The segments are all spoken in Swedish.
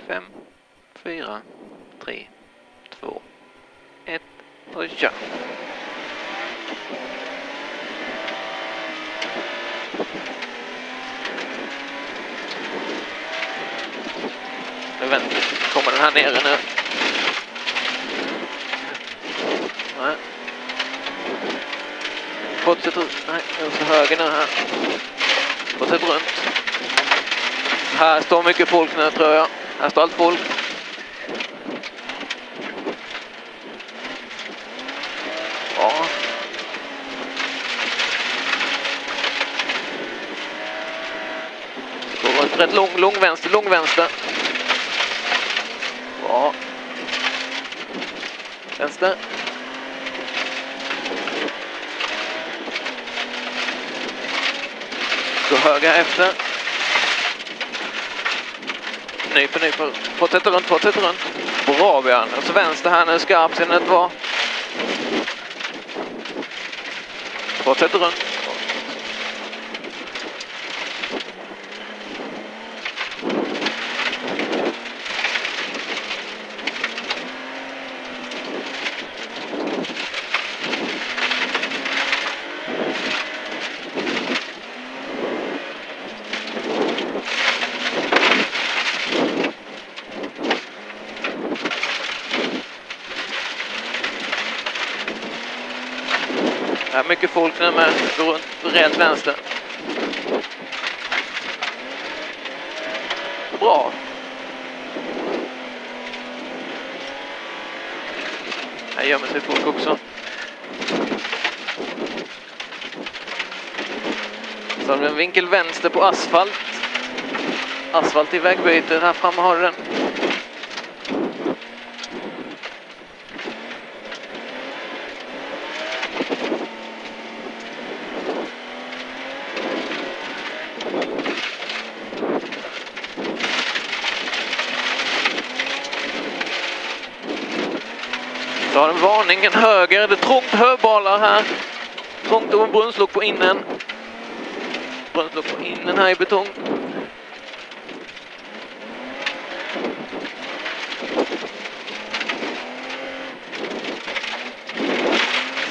5, 4, 3, 2, 1 och kör. Nu väntar, kommer den här nere nu. Nej. Fortsätt runt. Nej, jag ska höger nu här. Fortsätt runt. Här står mycket folk nu tror jag. Här står allt folk. Ja. Går runt rätt lång vänster. Ja. Vänster. Gå höger efter. Nyper. Fortsätter runt. Bra Björn. Och så vänster här nu, skarpsinnet var. Fortsätter runt. Här är mycket folk nu med går runt rätt vänster. Bra. Här gömmer sig folk också. Så har vi en vinkel vänster på asfalt. Asfalt i vägbytet. Här framme har du den. Så har den varningen höger. Det är trångt högbalar här. Trångt och en brunnslock på innen. Brunnslock på innen här i betong.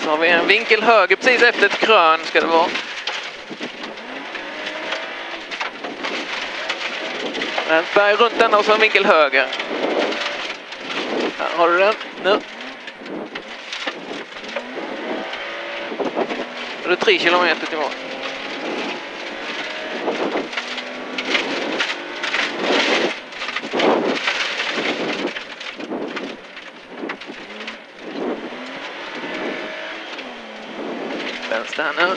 Så har vi en vinkel höger precis efter ett krön ska det vara. En berg runt denna och så en vinkel höger. Här har du den. Nu. Det är 3 kilometer till mål. Vänster här nu.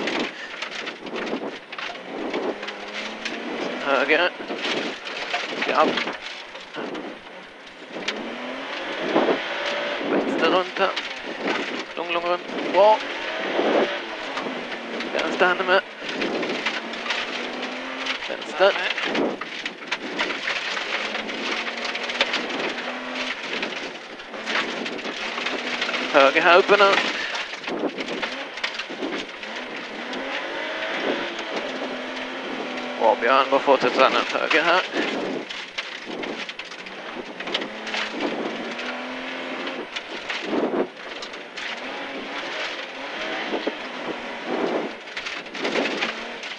Höger. Ja. Vänster runt här. Lång runt. Bra. Vänster här med. Vänster. Höger här uppe nu. Bra Björn, bara fortsätter han upp höger här.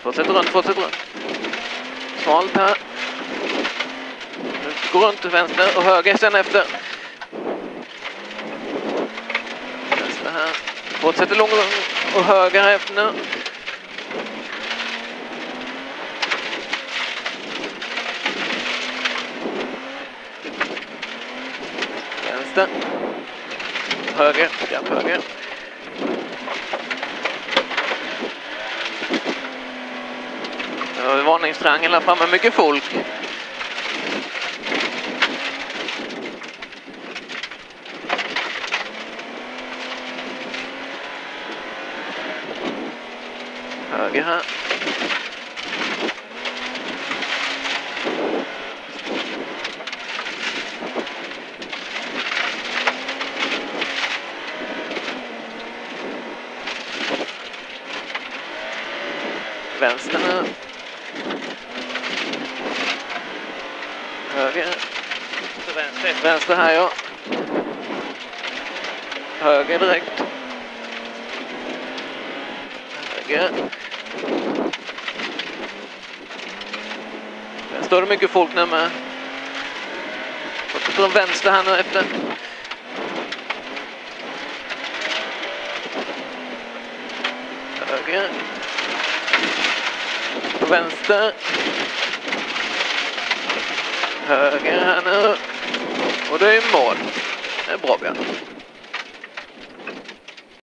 Fortsätter runt. Smalt här. Gå runt till vänster och höger sen efter. Vänster här. Fortsätter lång och höger här efter nu. Vänster. Höger. Japp, höger. Det var varningstriangel här framme, mycket folk. Höger här. Vänster nu. Höger. Vänster här, ja. Höger direkt. Höger. Där står det mycket folk nu med. Och så från vänster här nu efter. Höger. Vänster. Höger här nu. Och det är mål. Det är bra, Björn.